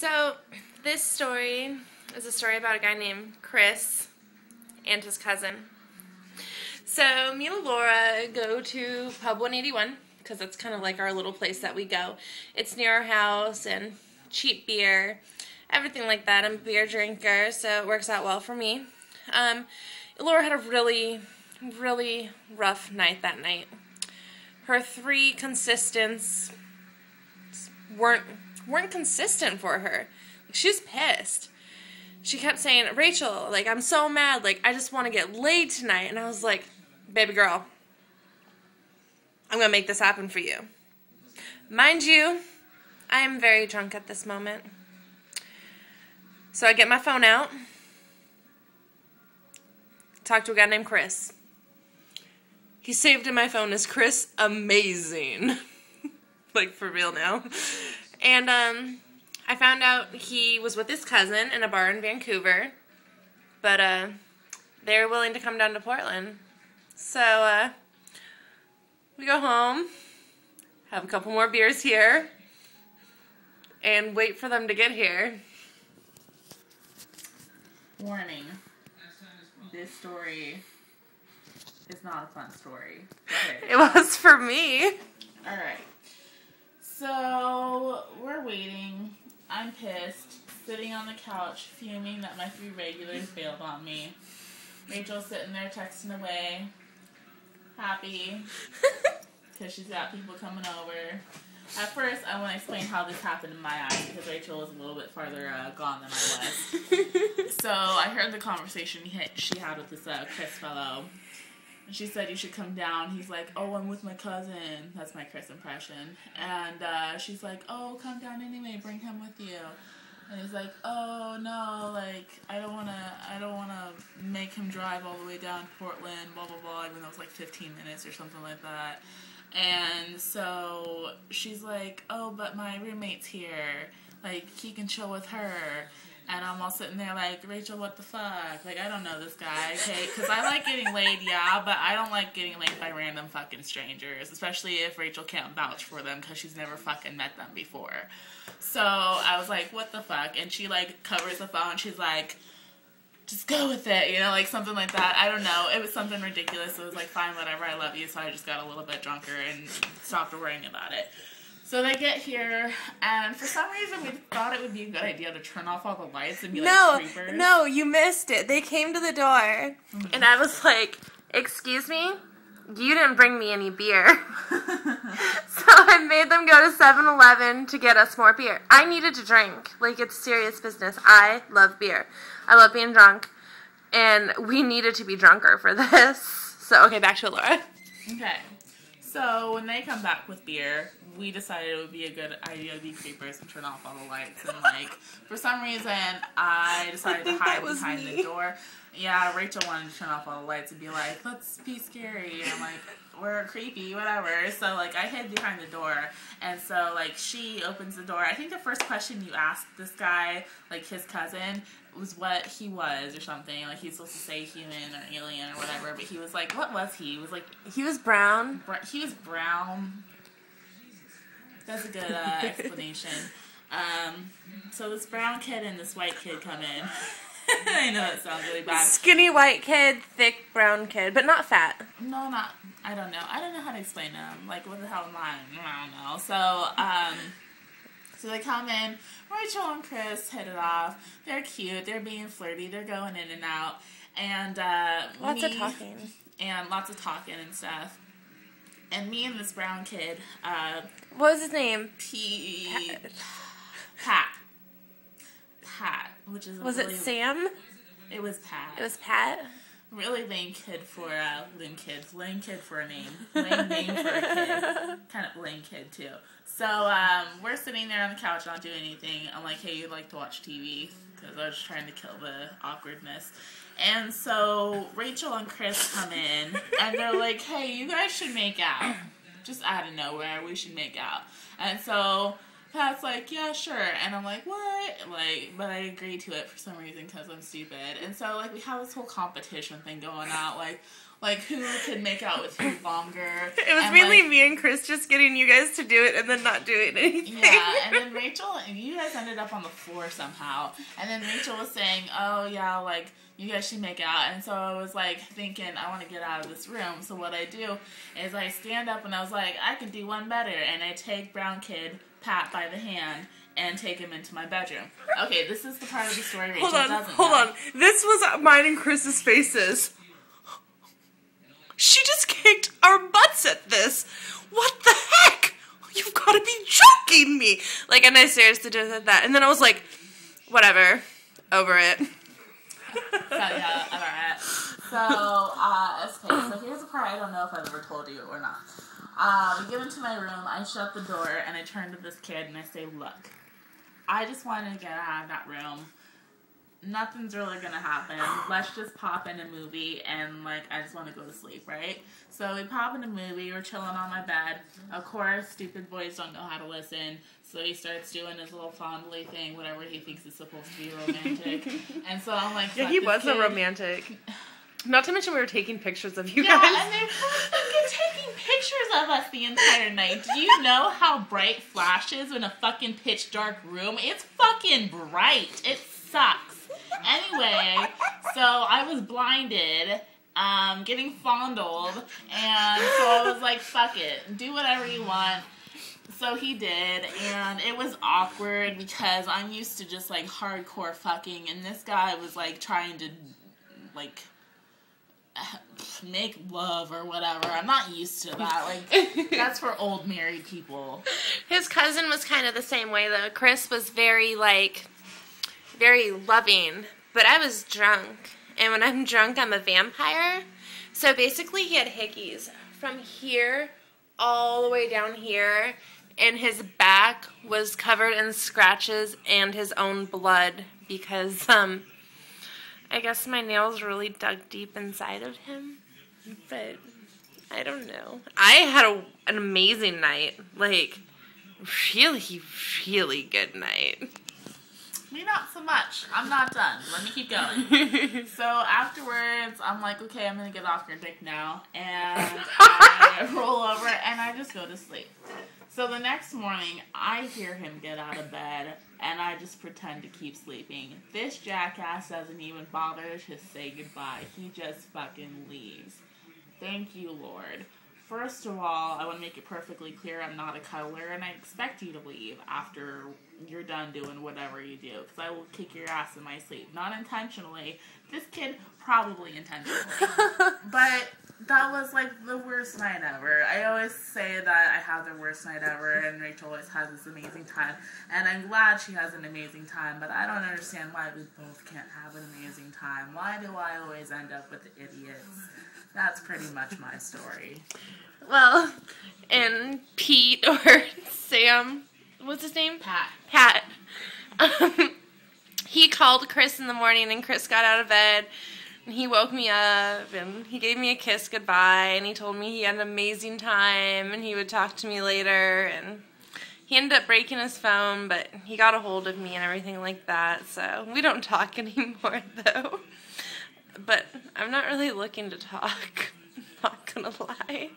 So, this story is a story about a guy named Chris and his cousin. So, me and Laura go to Pub 181, because that's kind of like our little place that we go. It's near our house, and cheap beer, everything like that. I'm a beer drinker, so it works out well for me. Laura had a really rough night that night. Her 3 consistents weren't consistent for her. Like, she was pissed. She kept saying, Rachel, like, I'm so mad, like, I just want to get laid tonight. And I was like, baby girl, I'm going to make this happen for you. Mind you, I am very drunk at this moment. So I get my phone out, talk to a guy named Chris. He's saved in my phone as Chris Amazing. Like, for real now. And, I found out he was with his cousin in a bar in Vancouver. But, they were willing to come down to Portland. So, we go home, have a couple more beers here, and wait for them to get here. Warning. This story is not a fun story. It was for me. Alright. So, we're waiting. I'm pissed. Sitting on the couch, fuming that my 3 regulars bailed on me. Rachel's sitting there texting away. Happy. Because she's got people coming over. At first, I want to explain how this happened in my eyes, because Rachel was a little bit farther gone than I was. So, I heard the conversation she had with this Chris fellow. And she said, you should come down. He's like, oh, I'm with my cousin. That's my Chris impression. And she's like, oh, come down anyway. Bring him with you. And he's like, oh, no, like, I don't want to make him drive all the way down to Portland, blah, blah, blah, even though it's like 15 minutes or something like that. And so she's like, oh, but my roommate's here. Like, he can chill with her. And I'm all sitting there like, Rachel, what the fuck? Like, I don't know this guy, okay? Because I like getting laid, yeah, but I don't like getting laid by random fucking strangers, especially if Rachel can't vouch for them because she's never fucking met them before. So I was like, what the fuck? And she, like, covers the phone. She's like, just go with it, you know, like something like that. I don't know. It was something ridiculous. It was like, fine, whatever, I love you. So I just got a little bit drunker and stopped worrying about it. So they get here, and for some reason we thought it would be a good idea to turn off all the lights and be like creepers. No, you missed it. They came to the door, and I was like, excuse me? You didn't bring me any beer. So I made them go to 7-Eleven to get us more beer. I needed to drink. Like, it's serious business. I love beer. I love being drunk, and we needed to be drunker for this. So, okay, back to Laura. Okay. So when they come back with beer, we decided it would be a good idea to be creepers and turn off all the lights. And, like, for some reason, I decided to hide behind the door. Yeah, Rachel wanted to turn off all the lights and be like, let's be scary. And I'm like, we're creepy, whatever. So, like, I hid behind the door. And so, like, she opens the door. I think the first question you asked this guy, like, his cousin, was what he was or something. Like, he's supposed to say human or alien or whatever. But he was like, what was he? He was like... He was brown. He was brown. That's a good explanation. So this brown kid and this white kid come in. I know it sounds really bad. Skinny white kid, thick brown kid, but not fat. No, not. I don't know. I don't know how to explain them. Like, what the hell am I? I don't know. So, so they come in. Rachel and Chris hit it off. They're cute. They're being flirty. They're going in and out. And lots of talking. And lots of talking and stuff. And me and this brown kid. What was his name? Pat. Which is was it Sam? It was Pat. It was Pat. Really lame kid for lame kid for a name. Lame name for a kid. Kind of lame kid too. So we're sitting there on the couch not doing anything. I'm like, hey, you'd like to watch TV? Because I was trying to kill the awkwardness. And so Rachel and Chris come in and they're like, hey, you guys should make out. Just out of nowhere, we should make out. And so Pat's like, yeah, sure. And I'm like, what? Like, but I agreed to it for some reason because I'm stupid. And so, like, we have this whole competition thing going on. Like, like who could make out with who longer. It was mainly me and Chris just getting you guys to do it and then not doing anything. Yeah, and then Rachel, you guys ended up on the floor somehow. And then Rachel was saying, oh yeah, like, you guys should make out. And so I was like thinking, I want to get out of this room. So what I do is I stand up and I was like, I can do one better. And I take brown kid Pat by the hand and take him into my bedroom. Okay, this is the part of the story Rachel doesn't know. Hold on. This was mine and Chris's faces. She just kicked our butts at this. What the heck? You've got to be joking me. Like, and I seriously did that. And then I was like, whatever. Over it. So, yeah, alright. So, okay, so here's the part I don't know if I've ever told you or not. We get into my room, I shut the door, and I turn to this kid and I say, look, I just want to get out of that room. Nothing's really gonna happen. Let's just pop in a movie and, like, I just want to go to sleep, right? So we pop in a movie, we're chilling on my bed. Of course, stupid boys don't know how to listen, so he starts doing his little fondly thing, whatever he thinks is supposed to be romantic. And so I'm like, yeah, he was a romantic. Not to mention we were taking pictures of you guys. Yeah, and they were fucking taking pictures of us the entire night. Do you know how bright flash is in a fucking pitch dark room? It's fucking bright. It sucks. Anyway, so I was blinded, getting fondled, and so I was like, fuck it, do whatever you want. So he did, and it was awkward because I'm used to just, like, hardcore fucking, and this guy was, like, trying to, like, make love or whatever. I'm not used to that. Like, that's for old married people. His cousin was kind of the same way, though. Chris was very, like, very loving, but I was drunk, and when I'm drunk, I'm a vampire. So basically, he had hickeys from here all the way down here, and his back was covered in scratches and his own blood because, I guess my nails really dug deep inside of him, but I don't know. I had an amazing night, like, really, really good night. Me, not so much. I'm not done. Let me keep going. So afterwards, I'm like, okay, I'm going to get off your dick now. And I roll over and I just go to sleep. So the next morning, I hear him get out of bed and I just pretend to keep sleeping. This jackass doesn't even bother to say goodbye. He just fucking leaves. Thank you, Lord. First of all, I want to make it perfectly clear I'm not a cuddler, and I expect you to leave after you're done doing whatever you do, because I will kick your ass in my sleep. Not intentionally. This kid, probably intentionally. But that was, like, the worst night ever. I always say that I have the worst night ever, and Rachel always has this amazing time. And I'm glad she has an amazing time, but I don't understand why we both can't have an amazing time. Why do I always end up with the idiots? That's pretty much my story. Well, and Pete or Sam, what's his name? Pat. He called Chris in the morning, and Chris got out of bed, and he woke me up, and he gave me a kiss goodbye, and he told me he had an amazing time, and he would talk to me later, and he ended up breaking his phone, but he got a hold of me and everything like that, so we don't talk anymore, though. But I'm not really looking to talk, not gonna lie.